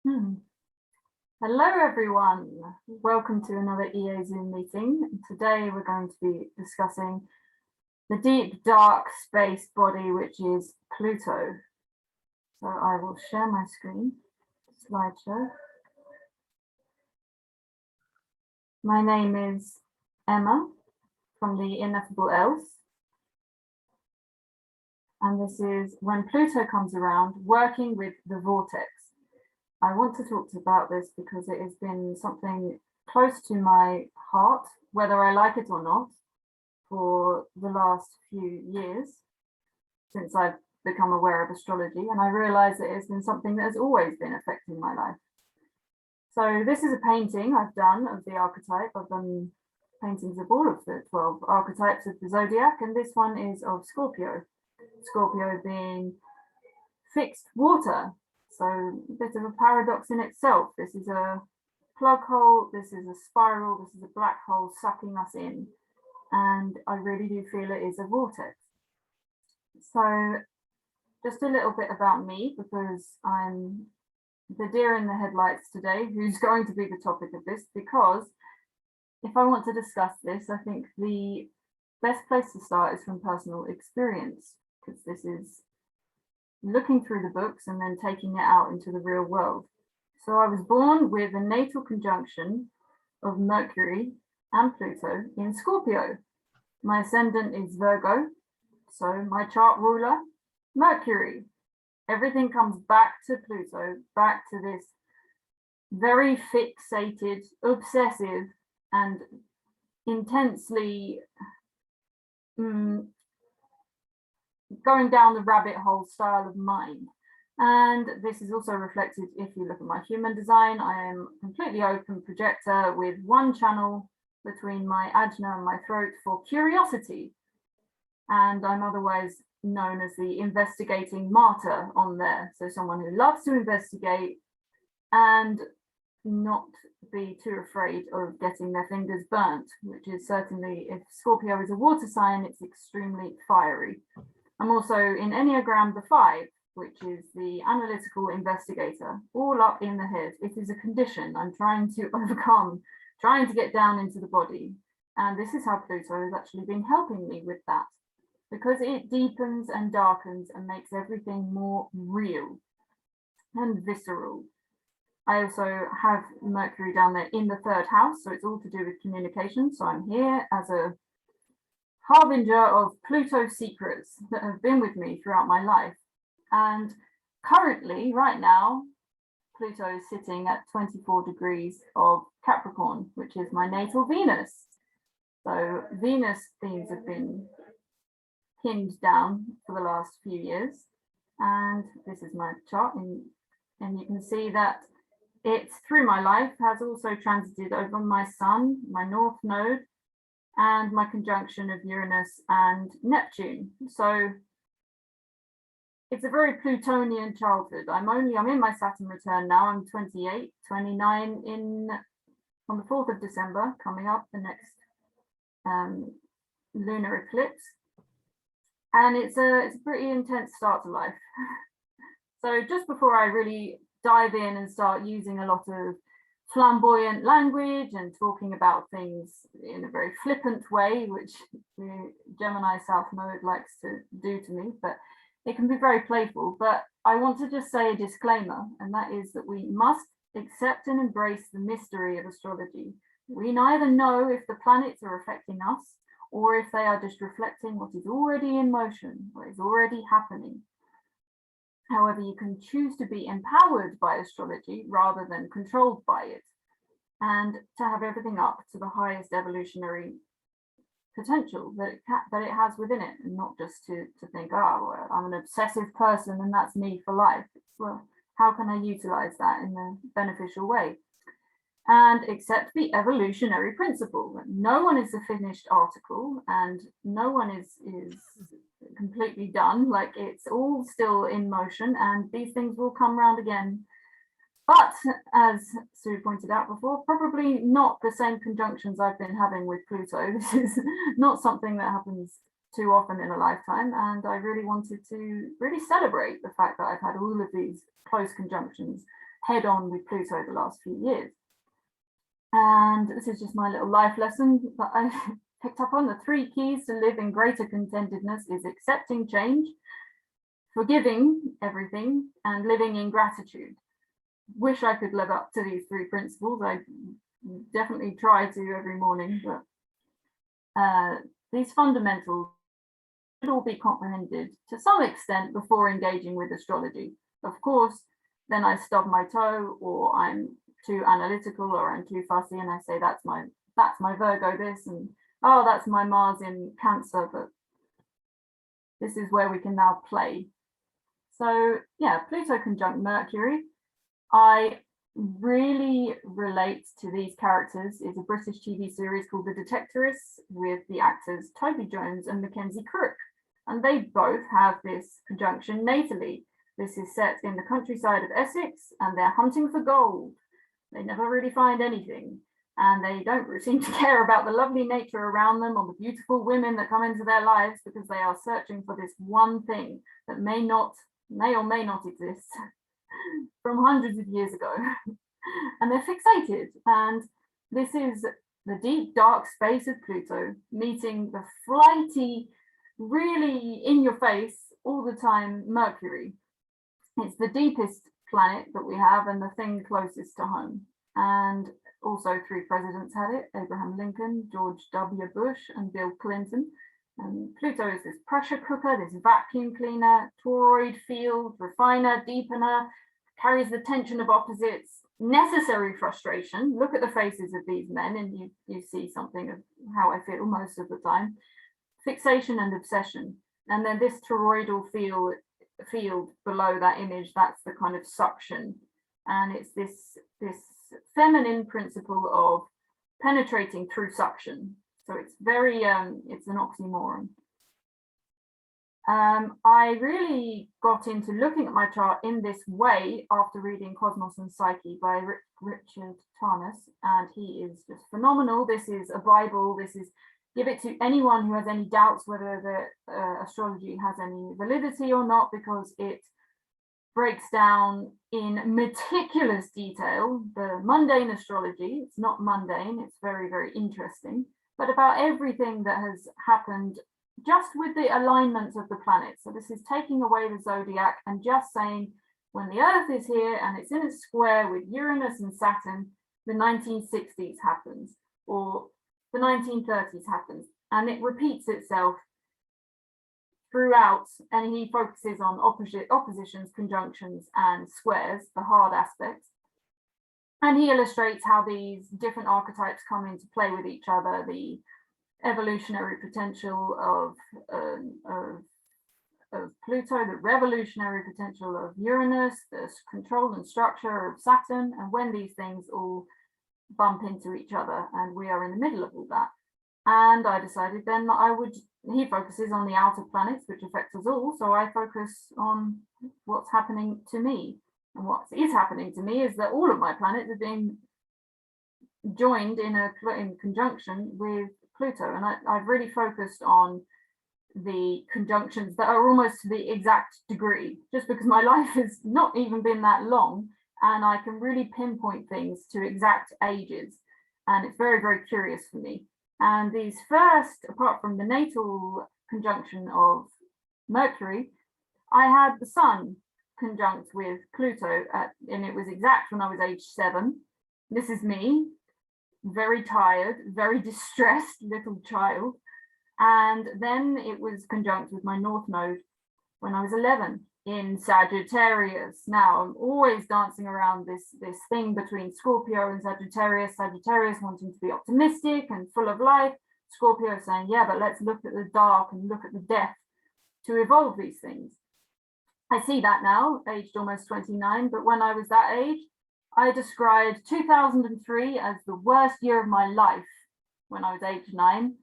Hmm. Hello everyone, welcome to another EA Zoom meeting. Today we're going to be discussing the deep dark space body which is Pluto. So I will share my screen, slideshow. My name is Emma from the Ineffableelse. And this is When Pluto Comes Around, Working with the Vortex. I want to talk about this because it has been something close to my heart, whether I like it or not, for the last few years since I've become aware of astrology, and I realize it has been something that has always been affecting my life. So this is a painting I've done of the archetype. I've done paintings of all of the 12 archetypes of the zodiac, and this one is of Scorpio. Scorpio being fixed water. So a bit of a paradox in itself. This is a plug hole, this is a spiral, this is a black hole sucking us in. And I really do feel it is a vortex. So just a little bit about me, because I'm the deer in the headlights today, who's going to be the topic of this, because if I want to discuss this, I think the best place to start is from personal experience, because this is looking through the books and then taking it out into the real world. So I was born with a natal conjunction of Mercury and Pluto in Scorpio. My ascendant is Virgo, so my chart ruler, Mercury. Everything comes back to Pluto, back to this very fixated, obsessive, and intensely going down the rabbit hole style of mind. And this is also reflected if you look at my human design. I am a completely open projector with one channel between my ajna and my throat for curiosity. And I'm otherwise known as the investigating martyr on there. So someone who loves to investigate and not be too afraid of getting their fingers burnt, which is certainly, if Scorpio is a water sign, it's extremely fiery. I'm also in Enneagram the 5, which is the analytical investigator, all up in the head. It is a condition I'm trying to overcome, trying to get down into the body. And this is how Pluto has actually been helping me with that, because it deepens and darkens and makes everything more real and visceral. I also have Mercury down there in the 3rd house, so it's all to do with communication. So I'm here as a harbinger of Pluto secrets that have been with me throughout my life. And currently, right now, Pluto is sitting at 24 degrees of Capricorn, which is my natal Venus. So Venus themes have been pinned down for the last few years. And this is my chart, and you can see that it, through my life, has also transited over my sun, my north node, and my conjunction of Uranus and Neptune. So it's a very Plutonian childhood. I'm in my Saturn return now. I'm 28, 29 on the 4th of December, coming up the next lunar eclipse. And it's a pretty intense start to life. So just before I really dive in and start using a lot of flamboyant language and talking about things in a very flippant way, which the Gemini South Node likes to do to me, but it can be very playful. But I want to just say a disclaimer, and that is that we must accept and embrace the mystery of astrology. We neither know if the planets are affecting us or if they are just reflecting what is already in motion, what is already happening. However, you can choose to be empowered by astrology rather than controlled by it, and to have everything up to the highest evolutionary potential that it has within it, and not just to think, oh, well, I'm an obsessive person and that's me for life. Well, how can I utilize that in a beneficial way? And accept the evolutionary principle. No one is a finished article, and no one is completely done. Like, it's all still in motion, and these things will come round again. But as Sue pointed out before, probably not the same conjunctions I've been having with Pluto. This is not something that happens too often in a lifetime, and I really wanted to really celebrate the fact that I've had all of these close conjunctions head on with Pluto the last few years. And this is just my little life lesson that I picked up on. The 3 keys to live in greater contentedness is accepting change, forgiving everything, and living in gratitude. Wish I could live up to these 3 principles. I definitely try to every morning, but these fundamentals should all be comprehended to some extent before engaging with astrology. Of course, then I stub my toe, or I'm too analytical, or I'm too fussy, and I say that's my Virgo this, and oh, that's my Mars in Cancer. But this is where we can now play. So yeah, Pluto conjunct Mercury. I really relate to these characters. Is a British TV series called The Detectorists with the actors Toby Jones and Mackenzie Crook, and they both have this conjunction natally. This is set in the countryside of Essex, and they're hunting for gold. They never really find anything, and they don't seem to care about the lovely nature around them or the beautiful women that come into their lives, because they are searching for this one thing that may or may not exist from hundreds of years ago. And they're fixated, and this is the deep dark space of Pluto meeting the flighty, really in your face all the time Mercury. It's the deepest planet that we have and the thing closest to home. And also 3 presidents had it: Abraham Lincoln, George W. Bush, and Bill Clinton. And Pluto is this pressure cooker, this vacuum cleaner, toroid field, refiner, deepener, carries the tension of opposites, necessary frustration. Look at the faces of these men and you see something of how I feel most of the time. Fixation and obsession. And then this toroidal field below that image, that's the kind of suction. And it's this feminine principle of penetrating through suction. So it's very, it's an oxymoron. I really got into looking at my chart in this way after reading Cosmos and Psyche by Richard Tarnas, and he is just phenomenal. This is a Bible. This is, give it to anyone who has any doubts whether the astrology has any validity or not, because it breaks down in meticulous detail the mundane astrology. It's not mundane, it's very, very interesting, but about everything that has happened just with the alignments of the planets. So this is taking away the zodiac and just saying, when the Earth is here and it's in a square with Uranus and Saturn, the 1960s happens, or the 1930s happens, and it repeats itself throughout. And he focuses on oppositions, conjunctions, and squares, the hard aspects. And he illustrates how these different archetypes come into play with each other, the evolutionary potential of Pluto, the revolutionary potential of Uranus, the control and structure of Saturn, and when these things all bump into each other, and we are in the middle of all that. And I decided then that he focuses on the outer planets, which affect us all, so I focus on what's happening to me. And what is happening to me is that all of my planets are being joined in conjunction with Pluto, and I've really focused on the conjunctions that are almost to the exact degree, just because my life has not even been that long, and I can really pinpoint things to exact ages, and it's very, very curious for me. And these first, apart from the natal conjunction of Mercury, I had the Sun conjunct with Pluto, and it was exact when I was age 7. This is me, very tired, very distressed little child. And then it was conjunct with my North Node when I was 11 in Sagittarius. Now I'm always dancing around this thing between Scorpio and Sagittarius. Sagittarius wanting to be optimistic and full of life. Scorpio saying, yeah, but let's look at the dark and look at the death to evolve these things. I see that now, aged almost 29, but when I was that age, I described 2003 as the worst year of my life when I was age 9.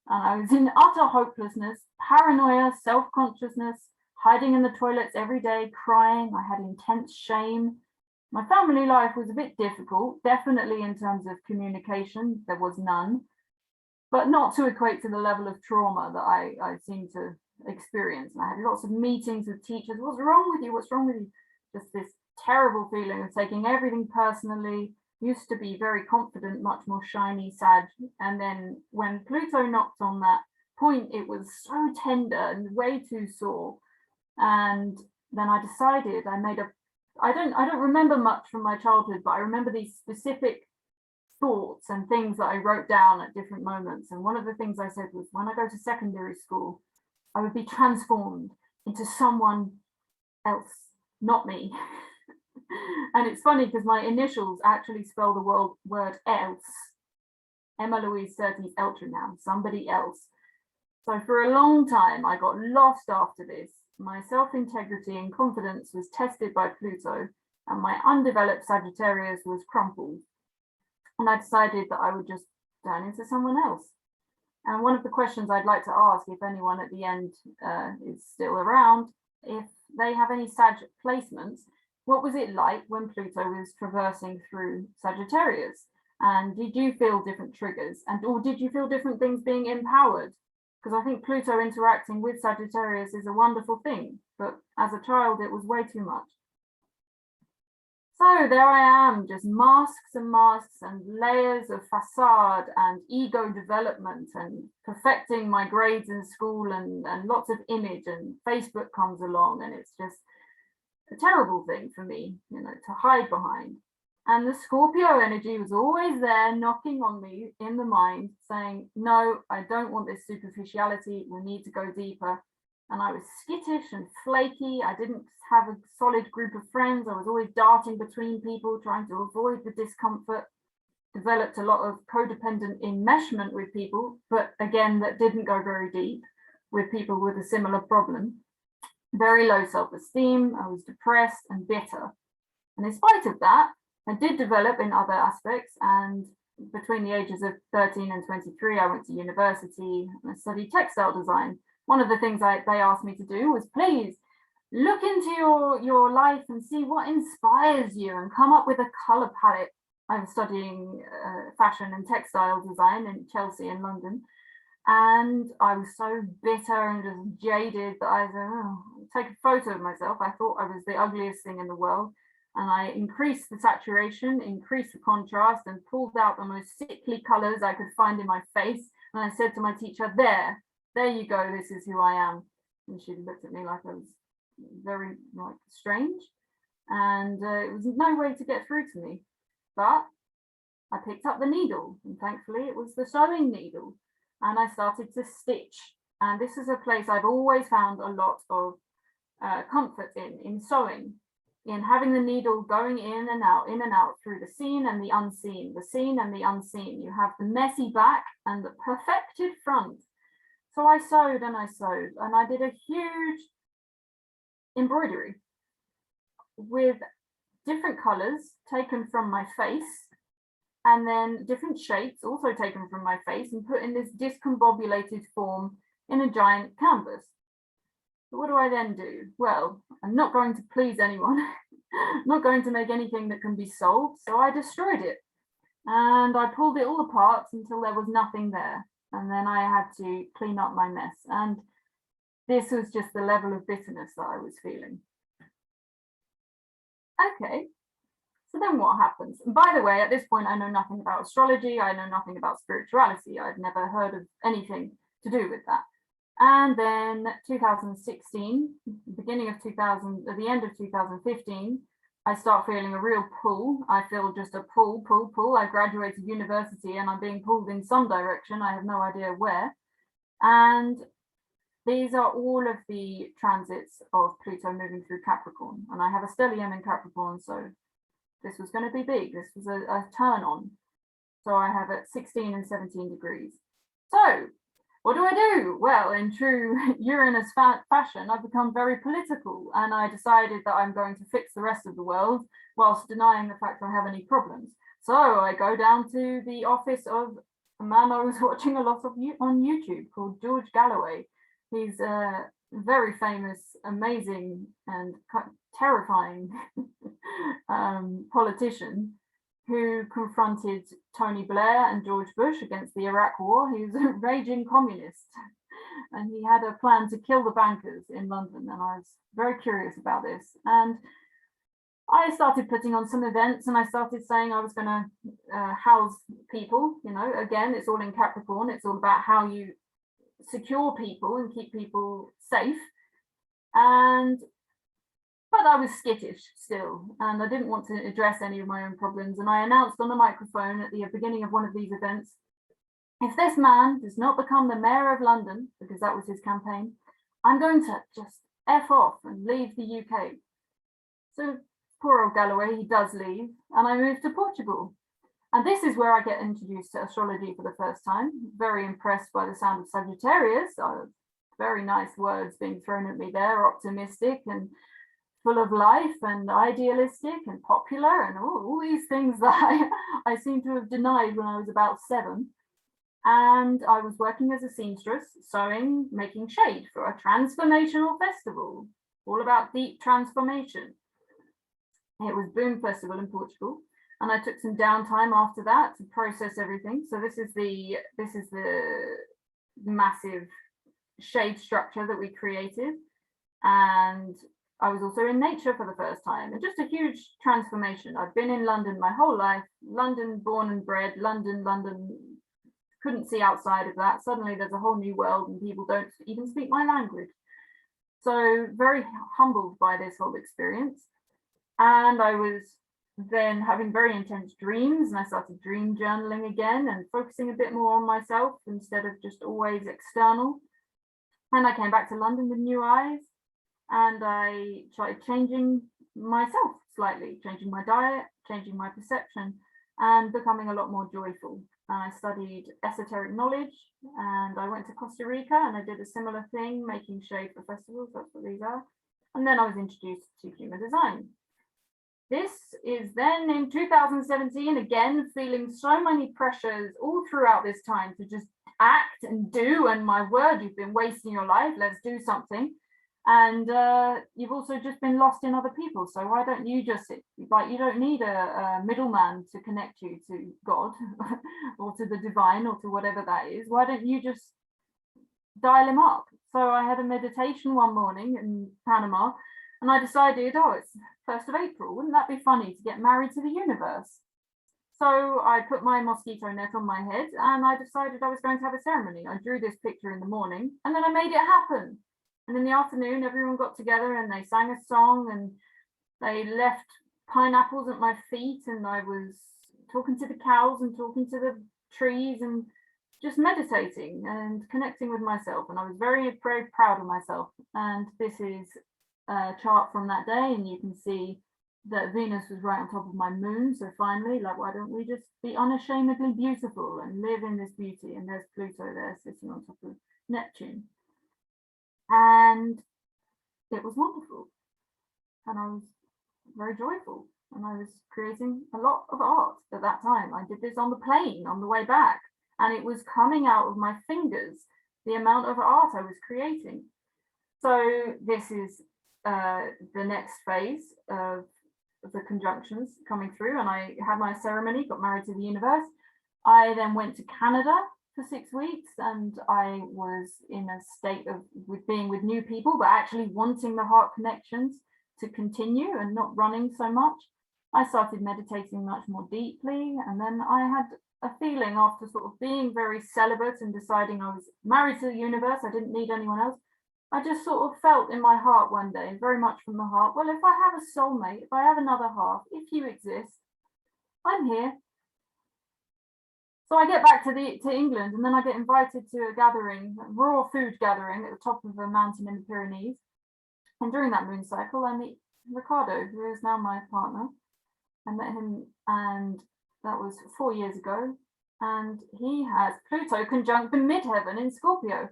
And I was in utter hopelessness, paranoia, self-consciousness, hiding in the toilets every day, crying. I had intense shame. My family life was a bit difficult, definitely in terms of communication, there was none, but not to equate to the level of trauma that I seemed to experience. And I had lots of meetings with teachers. What's wrong with you? What's wrong with you? Just this terrible feeling of taking everything personally. Used to be very confident, much more shiny, Sag. And then when Pluto knocked on that point, it was so tender and way too sore. And then I decided, I don't remember much from my childhood, but I remember these specific thoughts and things that I wrote down at different moments. And one of the things I said was, when I go to secondary school, I would be transformed into someone else, not me. And it's funny because my initials actually spell the word else. Emma Louise Surtees Eltringham, somebody else. So for a long time, I got lost after this. My self-integrity and confidence was tested by Pluto, and my undeveloped Sagittarius was crumpled. And I decided that I would just turn into someone else. And one of the questions I'd like to ask, if anyone at the end is still around, if they have any Sag placements, what was it like when Pluto was traversing through Sagittarius? And did you feel different triggers? Or did you feel different things being empowered? Because I think Pluto interacting with Sagittarius is a wonderful thing, but as a child, it was way too much. So there I am, just masks and layers of facade and ego development and perfecting my grades in school and lots of image, and Facebook comes along and it's just a terrible thing for me, you know, to hide behind. And the Scorpio energy was always there knocking on me in the mind saying, no, I don't want this superficiality. We need to go deeper. And I was skittish and flaky. I didn't have a solid group of friends. I was always darting between people, trying to avoid the discomfort. Developed a lot of codependent enmeshment with people, but again, that didn't go very deep with people with a similar problem. Very low self-esteem. I was depressed and bitter. And in spite of that, I did develop in other aspects, and between the ages of 13 and 23, I went to university and I studied textile design. One of the things they asked me to do was, please look into your life and see what inspires you and come up with a color palette. I was studying fashion and textile design in Chelsea in London. And I was so bitter and just jaded that I said, oh, take a photo of myself. I thought I was the ugliest thing in the world. And I increased the saturation, increased the contrast, and pulled out the most sickly colors I could find in my face. And I said to my teacher, there you go, this is who I am. And she looked at me like I was very strange. And it was no way to get through to me. But I picked up the needle, and thankfully it was the sewing needle. And I started to stitch. And this is a place I've always found a lot of comfort in sewing. In having the needle going in and out through the seen and the unseen, the seen and the unseen. You have the messy back and the perfected front. So I sewed and I did a huge embroidery with different colors taken from my face, and then different shapes also taken from my face and put in this discombobulated form in a giant canvas. So what do I then do? Well, I'm not going to please anyone. I'm not going to make anything that can be sold. So I destroyed it and I pulled it all apart until there was nothing there. And then I had to clean up my mess. And this was just the level of bitterness that I was feeling. Okay, so then what happens? And by the way, at this point, I know nothing about astrology. I know nothing about spirituality. I'd never heard of anything to do with that. And then 2016, beginning of 2000, at the end of 2015, I start feeling a real pull. I feel just a pull. I graduated university and I'm being pulled in some direction. I have no idea where. And these are all of the transits of Pluto moving through Capricorn. And I have a stellium in Capricorn, so this was going to be big. This was a turn on. So I have it 16 and 17 degrees. So what do I do? Well, in true Uranus fashion, I've become very political, and I decided that I'm going to fix the rest of the world whilst denying the fact I have any problems. So I go down to the office of a man I was watching a lot of on YouTube called George Galloway. He's a very famous, amazing, and terrifying politician who confronted Tony Blair and George Bush against the Iraq War. He was a raging communist and he had a plan to kill the bankers in London. And I was very curious about this. And I started putting on some events, and I started saying I was going to house people. You know, again, it's all in Capricorn. It's all about how you secure people and keep people safe. And but I was skittish still, and I didn't want to address any of my own problems. And I announced on the microphone at the beginning of one of these events, if this man does not become the mayor of London, because that was his campaign, I'm going to just F off and leave the UK. So poor old Galloway, he does leave, and I moved to Portugal. And this is where I get introduced to astrology for the first time. Very impressed by the sound of Sagittarius. Very nice words being thrown at me there, optimistic and full of life and idealistic and popular and all these things that I seem to have denied when I was about 7. And I was working as a seamstress, sewing, making shade for a transformational festival, all about deep transformation. It was Boom Festival in Portugal, and I took some downtime after that to process everything. So this is the massive shade structure that we created, and I was also in nature for the first time, and just a huge transformation. I've been in London my whole life, London born and bred, London, couldn't see outside of that. Suddenly there's a whole new world and people don't even speak my language. So very humbled by this whole experience. And I was then having very intense dreams, and I started dream journaling again and focusing a bit more on myself instead of just always external. And I came back to London with new eyes, and I started changing myself slightly, changing my diet, changing my perception, and becoming a lot more joyful. I studied esoteric knowledge, and I went to Costa Rica and I did a similar thing, making shade for festivals. That's what these are. And then I was introduced to human design. This is then in 2017, again, feeling so many pressures all throughout this time to just act and do. And my word, you've been wasting your life. Let's do something. And you've also just been lost in other people. So why don't you just, like, you don't need a middleman to connect you to God or to the divine or to whatever that is. Why don't you just dial him up? So I had a meditation one morning in Panama, and I decided, oh, it's 1st of April. Wouldn't that be funny to get married to the universe? So I put my mosquito net on my head and I decided I was going to have a ceremony. I drew this picture in the morning and then I made it happen. And in the afternoon, everyone got together and they sang a song and they left pineapples at my feet, and I was talking to the cows and talking to the trees and just meditating and connecting with myself. And I was very, very proud of myself. And this is a chart from that day, and you can see that Venus was right on top of my moon. So finally, like, why don't we just be unashamedly beautiful and live in this beauty? And there's Pluto there sitting on top of Neptune. And it was wonderful, and I was very joyful, and I was creating a lot of art at that time. I did this on the plane on the way back, and it was coming out of my fingers, the amount of art I was creating. So this is the next phase of the conjunctions coming through, and I had my ceremony, got married to the universe. I then went to Canada for 6 weeks, and I was in a state of being with new people, but actually wanting the heart connections to continue and not running so much. I started meditating much more deeply, and then I had a feeling, after sort of being very celibate and deciding I was married to the universe, I didn't need anyone else. I just sort of felt in my heart one day, very much from the heart, well, if I have a soulmate, if I have another half, if you exist, I'm here. So I get back to England, and then I get invited to a gathering, a raw food gathering at the top of a mountain in the Pyrenees. And during that moon cycle, I meet Ricardo, who is now my partner. I met him, and that was 4 years ago. And he has Pluto conjunct the midheaven in Scorpio.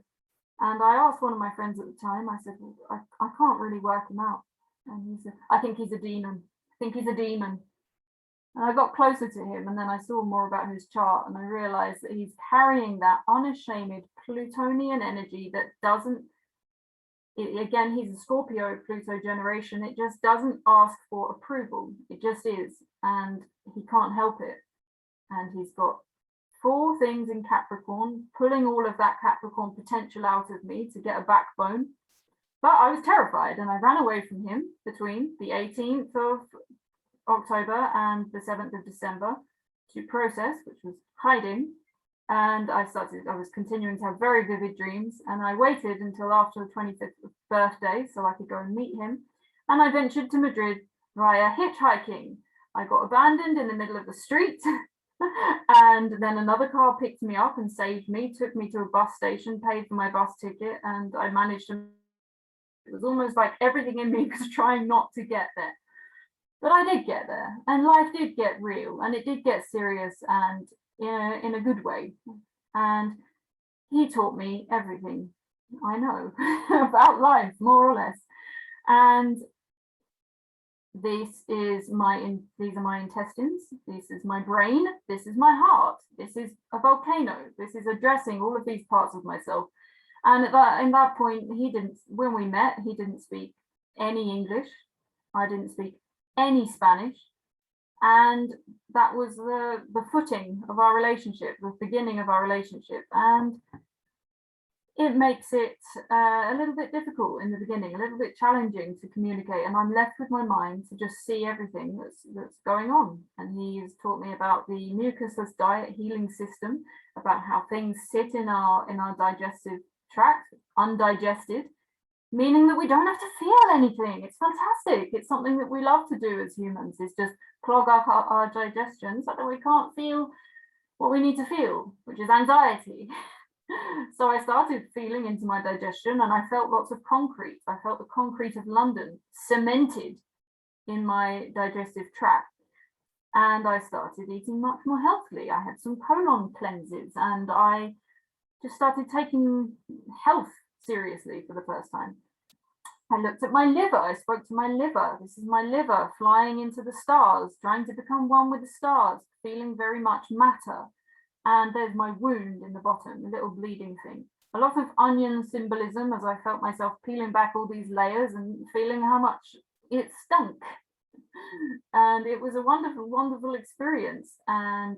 And I asked one of my friends at the time, I said, well, I can't really work him out. And he said, I think he's a demon. I think he's a demon. And I got closer to him, and then I saw more about his chart, and I realized that he's carrying that unashamed Plutonian energy that doesn't, again, he's a Scorpio Pluto generation. It just doesn't ask for approval. It just is, and he can't help it. And he's got 4 things in Capricorn, pulling all of that Capricorn potential out of me to get a backbone. But I was terrified, and I ran away from him between the 18th of October and the 7th of December to process, which was hiding. And I was continuing to have very vivid dreams, and I waited until after the 25th birthday so I could go and meet him. And I ventured to Madrid via hitchhiking. I got abandoned in the middle of the street. And then another car picked me up and saved me, took me to a bus station, paid for my bus ticket, and I managed to. It was almost like everything in me was trying not to get there. But I did get there, and life did get real, and it did get serious, and in a good way. And he taught me everything I know about life, more or less. And these are my intestines, this is my brain, this is my heart, this is a volcano, this is addressing all of these parts of myself. And in that point, when we met, he didn't speak any English, I didn't speak any Spanish, and that was the footing of our relationship, the beginning of our relationship. And it makes it a little bit difficult in the beginning, a little bit challenging to communicate, and I'm left with my mind to just see everything that's going on. And he has taught me about the mucusless diet healing system, about how things sit in our digestive tract, undigested, meaning that we don't have to feel anything. It's fantastic. It's something that we love to do as humans, is just clog up our digestion so that we can't feel what we need to feel, which is anxiety. So I started feeling into my digestion, and I felt lots of concrete. I felt the concrete of London cemented in my digestive tract. And I started eating much more healthily. I had some colon cleanses, and I just started taking health seriously for the first time. I looked at my liver. I spoke to my liver. This is my liver flying into the stars, trying to become one with the stars, feeling very much matter. And there's my wound in the bottom, a little bleeding thing. A lot of onion symbolism as I felt myself peeling back all these layers and feeling how much it stunk. And it was a wonderful, wonderful experience. And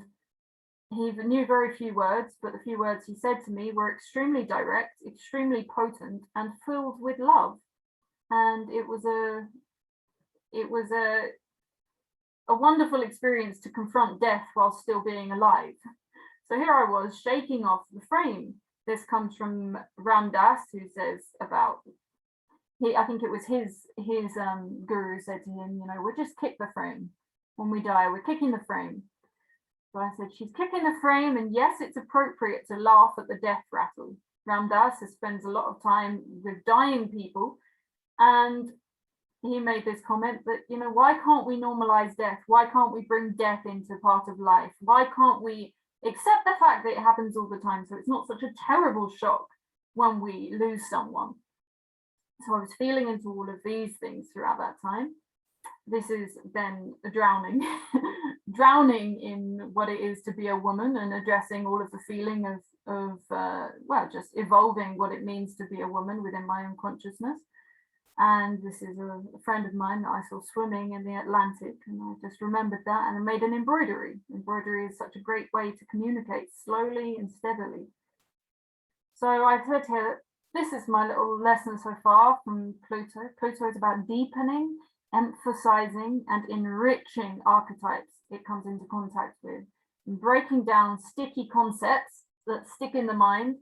he knew very few words, but the few words he said to me were extremely direct, extremely potent, and filled with love. And it was a wonderful experience to confront death while still being alive. So here I was shaking off the frame. This comes from Ram Dass, who says about, I think it was his guru said to him, we'll just kick the frame. When we die, we're kicking the frame. So I said, she's kicking the frame, and yes, it's appropriate to laugh at the death rattle. Ram Dass spends a lot of time with dying people, and he made this comment that, why can't we normalize death? Why can't we bring death into part of life? Why can't we accept the fact that it happens all the time, so it's not such a terrible shock when we lose someone? So I was feeling into all of these things throughout that time. This is then drowning, drowning in what it is to be a woman, and addressing all of the feeling of just evolving what it means to be a woman within my own consciousness. And this is a friend of mine that I saw swimming in the Atlantic, and I just remembered that, and I made an embroidery. Embroidery is such a great way to communicate slowly and steadily. So I said here, this is my little lesson so far from Pluto. Pluto is about deepening, emphasizing, and enriching archetypes it comes into contact with, and breaking down sticky concepts that stick in the mind.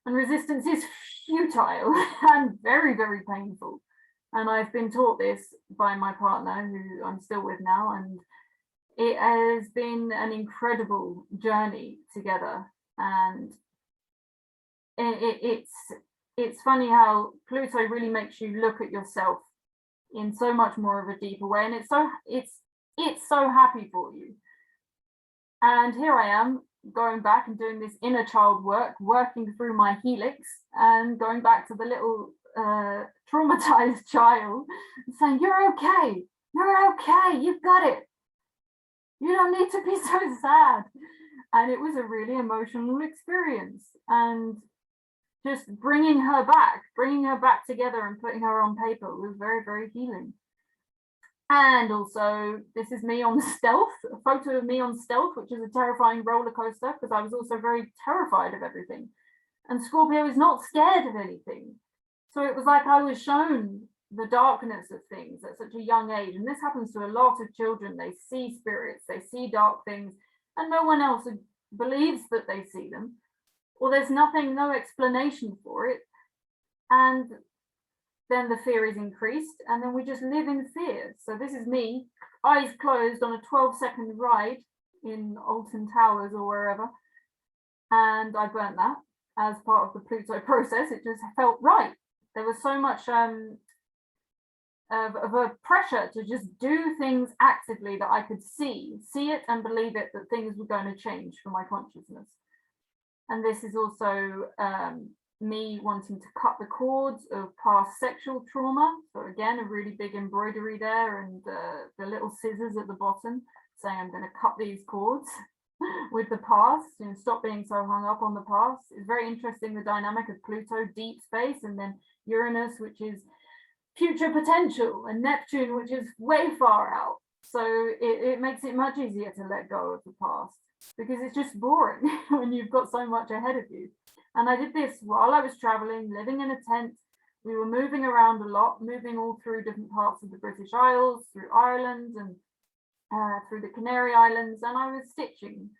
And resistance is futile and very, very painful. And I've been taught this by my partner, who I'm still with now, and it has been an incredible journey together. And it's funny how Pluto really makes you look at yourself in so much more of a deeper way, and it's so happy for you. And here I am, going back and doing this inner child work, working through my helix, and going back to the little traumatized child, saying, you're okay, you've got it, you don't need to be so sad. And it was a really emotional experience, and just bringing her back together and putting her on paper was very, very healing. And also, this is me on stealth, a photo of me on stealth, which is a terrifying roller coaster, because I was also very terrified of everything. And Scorpio is not scared of anything. So it was like I was shown the darkness of things at such a young age. And this happens to a lot of children. They see spirits, they see dark things, and no one else believes that they see them, or there's no explanation for it. And then the fear is increased, and then we just live in fear. So this is me, eyes closed on a 12-second ride in Alton Towers or wherever, and I burnt that as part of the Pluto process. It just felt right. There was so much of a pressure to just do things actively that I could see it and believe it, that things were going to change for my consciousness. And this is also me wanting to cut the cords of past sexual trauma. So again, a really big embroidery there, and the little scissors at the bottom saying I'm going to cut these cords with the past, and stop being so hung up on the past. It's very interesting, the dynamic of Pluto, deep space, and then Uranus, which is future potential, and Neptune, which is way far out. So it makes it much easier to let go of the past, because it's just boring when you've got so much ahead of you. And I did this while I was traveling, living in a tent. We were moving around a lot, moving all through different parts of the British Isles, through Ireland, and through the Canary Islands. And I was stitching.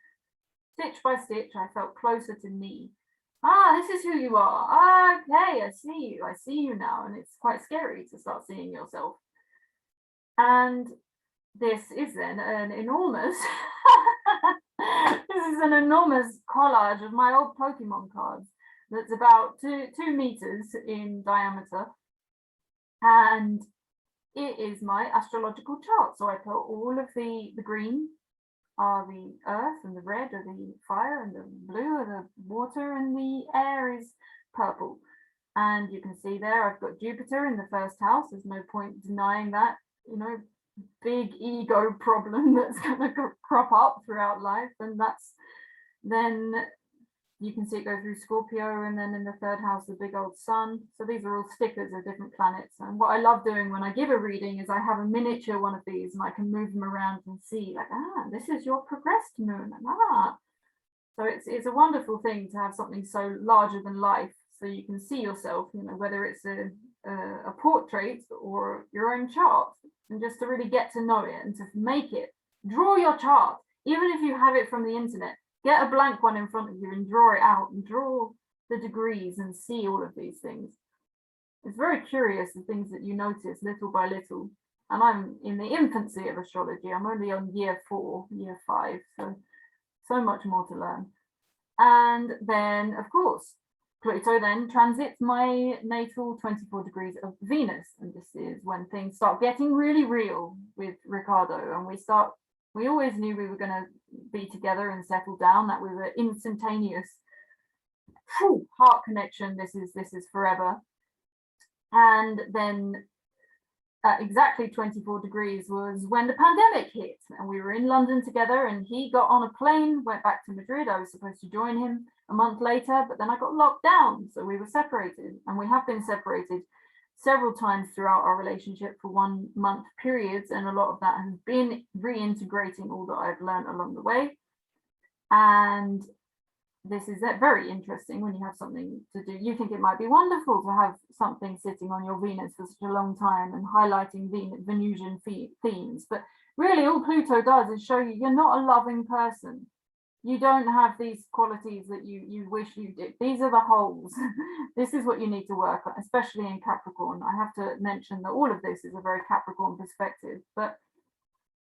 Stitch by stitch, I felt closer to me. Ah, this is who you are. Okay, I see you now. And it's quite scary to start seeing yourself. And this is then an enormous this is an enormous collage of my old Pokemon cards that's about 2 meters in diameter, and it is my astrological chart. So I put all of the green are the earth, and the red are the fire, and the blue are the water, and the air is purple. And you can see there I've got Jupiter in the first house. There's no point denying that, you know, big ego problem that's going to crop up throughout life. And that's, then you can see it go through Scorpio, and then in the third house the big old sun. So these are all stickers of different planets. And what I love doing when I give a reading is I have a miniature one of these, and I can move them around and see, like, this is your progressed moon, and so it's a wonderful thing to have something so larger than life, so you can see yourself, you know, whether it's a portrait or your own chart, and just to really get to know it and to make it. Draw your chart, even if you have it from the internet. Get a blank one in front of you and draw it out, and draw the degrees and see all of these things. It's very curious, the things that you notice little by little. And I'm in the infancy of astrology. I'm only on year 4, year 5, so much more to learn. And then, of course, Pluto then transits my natal 24 degrees of Venus. And this is when things start getting really real with Ricardo. And we always knew we were going to be together and settle down. That was an instantaneous heart connection. This is forever. And then at exactly 24 degrees was when the pandemic hit, and we were in London together, and he got on a plane, went back to Madrid. I was supposed to join him a month later, but then I got locked down, so we were separated. And we have been separated several times throughout our relationship for 1 month periods, and a lot of that has been reintegrating all that I've learned along the way. And this is very interesting when you have something to do. You think it might be wonderful to have something sitting on your Venus for such a long time and highlighting Venusian themes, but really all Pluto does is show you you're not a loving person. You don't have these qualities that you wish you did. These are the holes. This is what you need to work on, especially in Capricorn. I have to mention that all of this is a very Capricorn perspective, but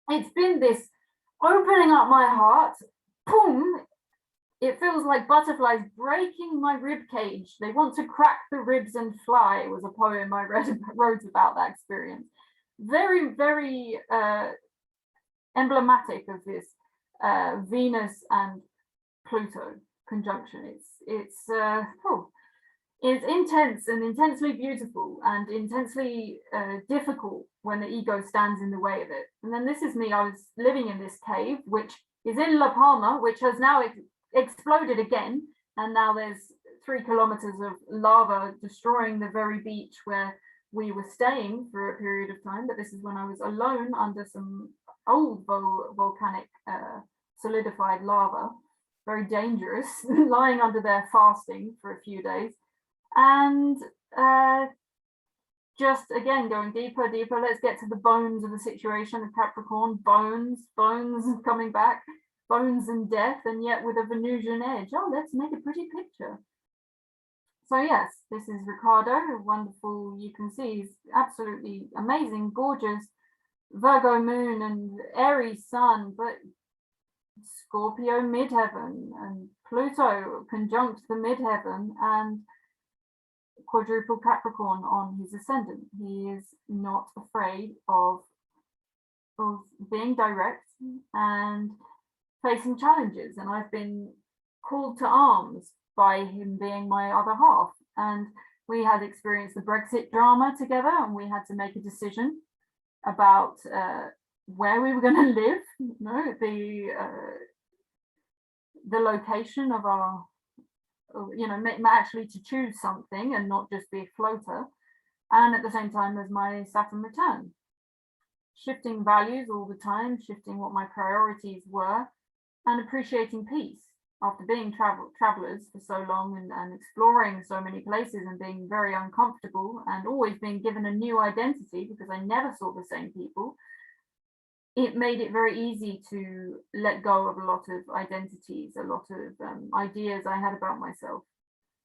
it's been this opening up my heart. Boom! It feels like butterflies breaking my rib cage. They want to crack the ribs and fly, was a poem I wrote about that experience. Very, very emblematic of this Venus and Pluto conjunction. It's intense and intensely beautiful, and intensely difficult when the ego stands in the way of it. And then this is me. I was living in this cave, which is in La Palma, which has now exploded again, and now there's 3 kilometers of lava destroying the very beach where we were staying for a period of time. But this is when I was alone under some old volcanic solidified lava, very dangerous, lying under there fasting for a few days. And just again going deeper, deeper. Let's get to the bones of the situation. The Capricorn, bones coming back, bones and death, and yet with a Venusian edge. Oh, let's make a pretty picture. So yes, this is Ricardo, wonderful. You can see he's absolutely amazing, gorgeous Virgo moon and Aries sun, but Scorpio midheaven and Pluto conjunct the midheaven and quadruple Capricorn on his ascendant. He is not afraid of being direct and facing challenges, and I've been called to arms by him being my other half, and we had experienced the Brexit drama together, and we had to make a decision about where we were going to live, the location of our, actually to choose something and not just be a floater, and at the same time as my Saturn return, shifting values all the time, shifting what my priorities were, and appreciating peace after being travelers for so long and exploring so many places and being very uncomfortable and always being given a new identity because I never saw the same people. It made it very easy to let go of a lot of identities, a lot of ideas I had about myself,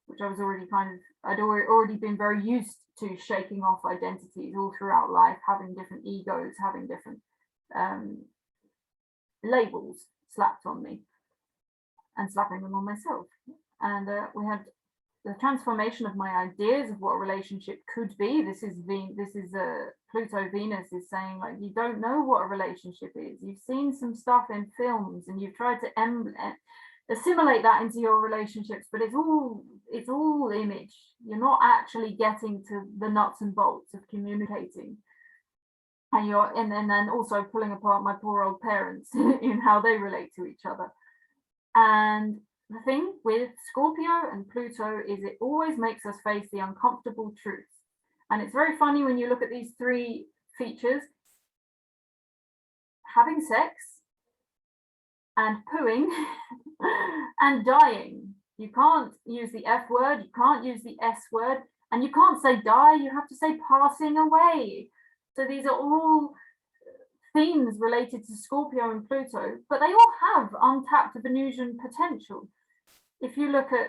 which I was already I'd already been very used to shaking off identities all throughout life, having different egos, having different labels slapped on me and slapping them on myself. And we had the transformation of my ideas of what a relationship could be. This is Pluto Venus is saying, like, you don't know what a relationship is. You've seen some stuff in films and you've tried to assimilate that into your relationships, but it's all image. You're not actually getting to the nuts and bolts of communicating. And then also pulling apart my poor old parents in how they relate to each other. And the thing with Scorpio and Pluto is it always makes us face the uncomfortable truth. And it's very funny when you look at these three features: having sex and pooing and dying. You can't use the F word, you can't use the S word, and you can't say die, you have to say passing away. So these are all themes related to Scorpio and Pluto, but they all have untapped Venusian potential. If you look at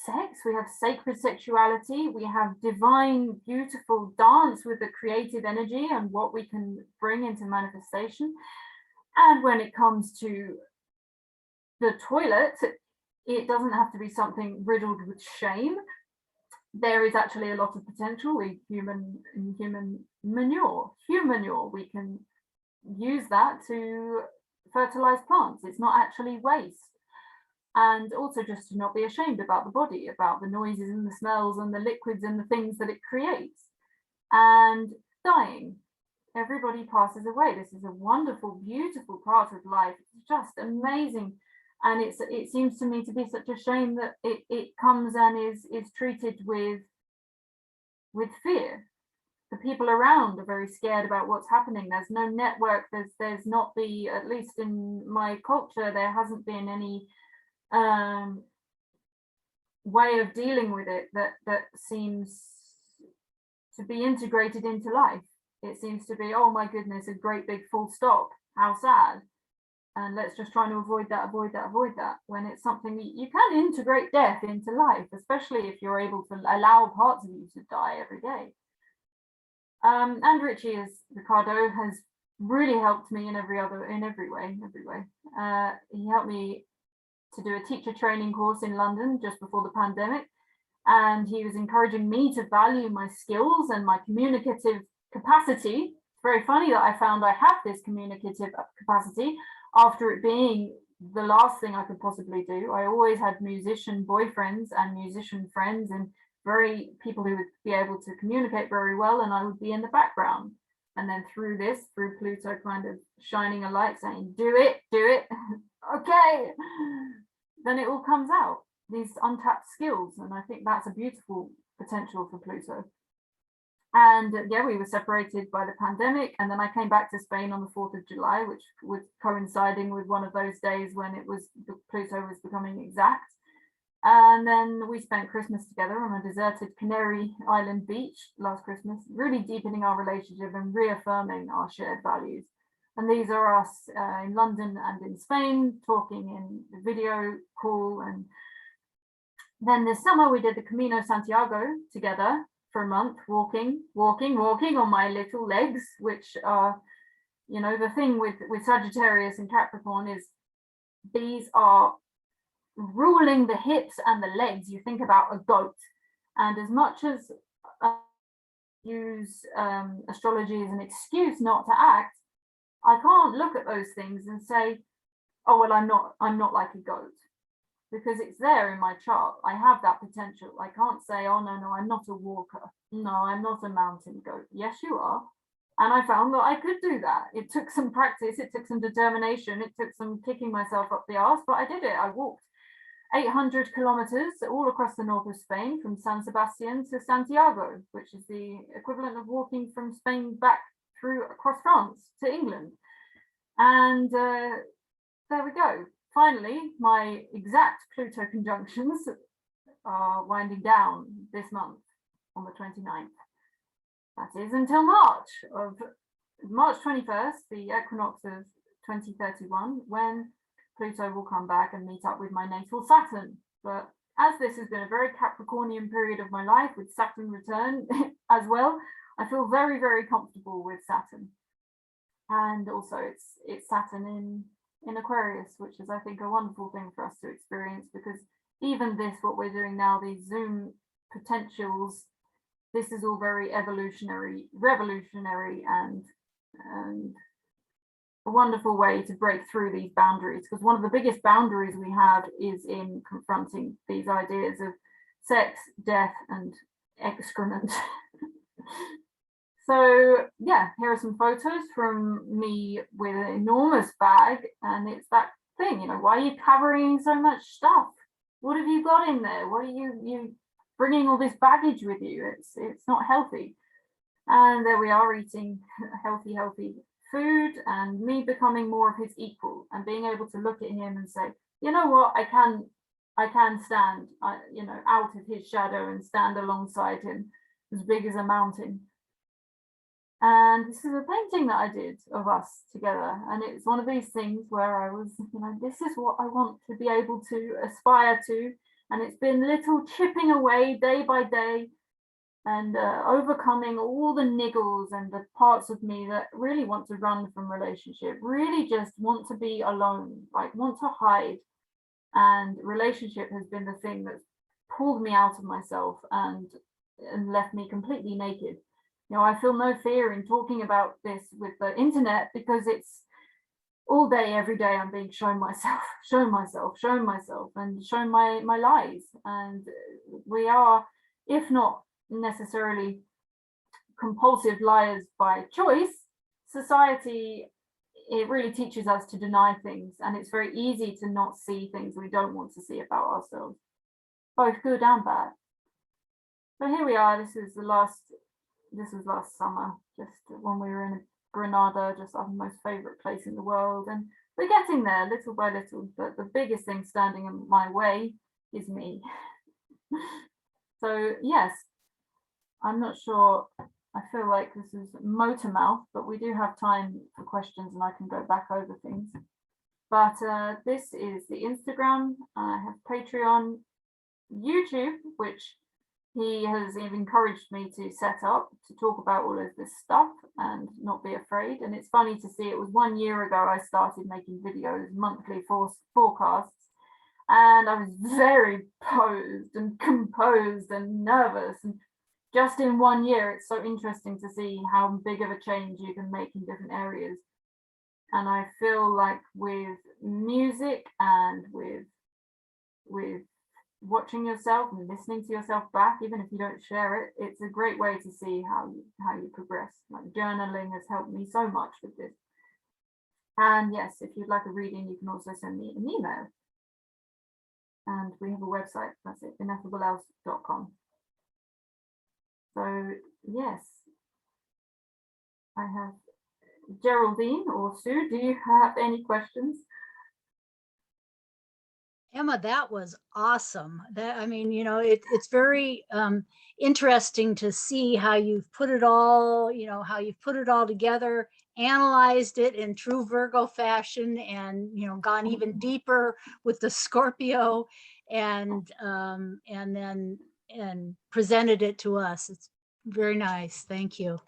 sex, we have sacred sexuality, we have divine, beautiful dance with the creative energy and what we can bring into manifestation. And when it comes to the toilet, it doesn't have to be something riddled with shame. There is actually a lot of potential with human manure. We can use that to fertilize plants. It's not actually waste. And also just to not be ashamed about the body, about the noises and the smells and the liquids and the things that it creates. And dying. Everybody passes away. This is a wonderful, beautiful part of life. It's just amazing. And it seems to me to be such a shame that it comes and is treated with fear. The people around are very scared about what's happening. There's no network. There's not the, at least in my culture, there hasn't been any way of dealing with it that seems to be integrated into life. It seems to be, oh my goodness, a great big full stop. How sad. And let's just try to avoid that. When it's something you can integrate death into life, especially if you're able to allow parts of you to die every day. And Richie, as Ricardo, has really helped me in every way. He helped me to do a teacher training course in London just before the pandemic, and he was encouraging me to value my skills and my communicative capacity. It's very funny that I found I have this communicative capacity after it being the last thing I could possibly do. I always had musician boyfriends and musician friends and people who would be able to communicate very well, and I would be in the background. And then through Pluto kind of shining a light saying, do it, okay, then it all comes out, these untapped skills. And I think that's a beautiful potential for Pluto. And yeah, we were separated by the pandemic, and then I came back to Spain on the 4th of July, which was coinciding with one of those days when Pluto was becoming exact. And then we spent Christmas together on a deserted Canary Island beach last Christmas, really deepening our relationship and reaffirming our shared values. And these are us in London and in Spain, talking in video call. And then this summer we did the Camino Santiago together for a month, walking on my little legs, which are, you know, the thing with Sagittarius and Capricorn is these are ruling the hips and the legs. You think about a goat, and as much as use astrology as an excuse not to act, I can't look at those things and say, oh well, I'm not like a goat, because it's there in my chart. I have that potential. I can't say, oh no, I'm not a walker, no, I'm not a mountain goat. Yes, you are. And I found that I could do that. It took some practice, it took some determination, it took some kicking myself up the arse, but I did it. I walked 800 kilometers all across the north of Spain, from San Sebastian to Santiago, which is the equivalent of walking from Spain back through across France to England. And there we go. Finally, my exact Pluto conjunctions are winding down this month on the 29th. That is until March 21st, the equinox of 2031, when Pluto will come back and meet up with my natal Saturn. But as this has been a very Capricornian period of my life, with Saturn return as well, I feel very, very comfortable with Saturn. And also it's Saturn in Aquarius, which is, I think, a wonderful thing for us to experience, because even this, what we're doing now, these Zoom potentials, this is all very revolutionary, and a wonderful way to break through these boundaries, because one of the biggest boundaries we have is in confronting these ideas of sex, death, and excrement. So yeah, here are some photos from me with an enormous bag, and it's that thing, you know, why are you covering so much stuff? What have you got in there? What are you bringing all this baggage with you? It's not healthy. And there we are, eating healthy food, and me becoming more of his equal, and being able to look at him and say, you know what, I can stand, you know, out of his shadow and stand alongside him, as big as a mountain. And this is a painting that I did of us together, and it's one of these things where I was, you know, this is what I want to be able to aspire to. And it's been little chipping away day by day, and overcoming all the niggles and the parts of me that really want to run from relationship, really just want to be alone, like want to hide. And relationship has been the thing that's pulled me out of myself and left me completely naked. You know, I feel no fear in talking about this with the internet, because it's all day, every day, I'm being shown myself, and shown my lies. And we are, if not necessarily compulsive liars by choice, society, it really teaches us to deny things, and it's very easy to not see things we don't want to see about ourselves, both good and bad. So here we are. This was last summer, just when we were in Granada, just our most favorite place in the world, and we're getting there little by little, but the biggest thing standing in my way is me. So yes, I'm not sure, I feel like this is motor mouth, but we do have time for questions and I can go back over things. But this is the Instagram. I have Patreon, YouTube, which he has encouraged me to set up to talk about all of this stuff and not be afraid. And it's funny to see, it was 1 year ago I started making videos, monthly forecasts, and I was very posed and composed and nervous. And just in 1 year, it's so interesting to see how big of a change you can make in different areas. And I feel like with music and with watching yourself and listening to yourself back, even if you don't share it, it's a great way to see how you progress. Like journaling has helped me so much with this. And yes, if you'd like a reading, you can also send me an email. And we have a website, that's it, ineffableelse.com. So yes, I have Geraldine or Sue, do you have any questions? Emma, that was awesome. That, I mean, it's very interesting to see how you've put it all, how you've put it all together, analyzed it in true Virgo fashion, and gone even deeper with the Scorpio, and then presented it to us. It's very nice. Thank you.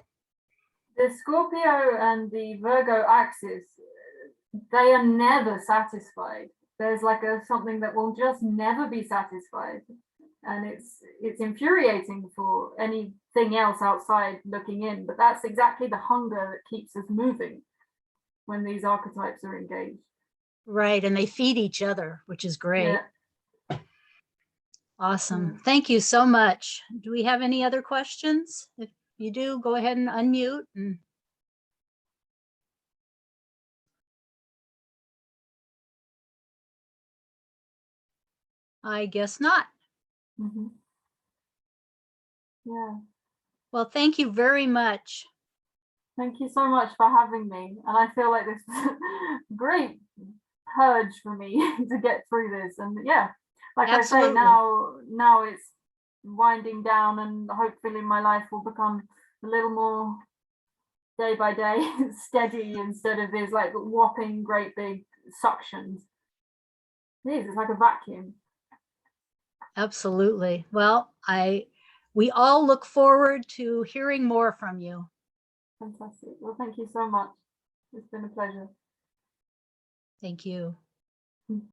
The Scorpio and the Virgo axis, they are never satisfied. There's like something that will just never be satisfied, and it's infuriating for anything else outside looking in. But that's exactly the hunger that keeps us moving when these archetypes are engaged. Right, and they feed each other, which is great. Yeah. Awesome. Thank you so much. Do we have any other questions? If you do, go ahead and unmute. I guess not. Yeah. Well, thank you very much. Thank you so much for having me. And I feel like this is a great purge for me to get through this. And yeah, like Absolutely. I say, now it's winding down, and hopefully my life will become a little more day by day steady instead of these like whopping great big suctions. It's like a vacuum. Absolutely. Well, we all look forward to hearing more from you. Fantastic. Well, thank you so much. It's been a pleasure. Thank you.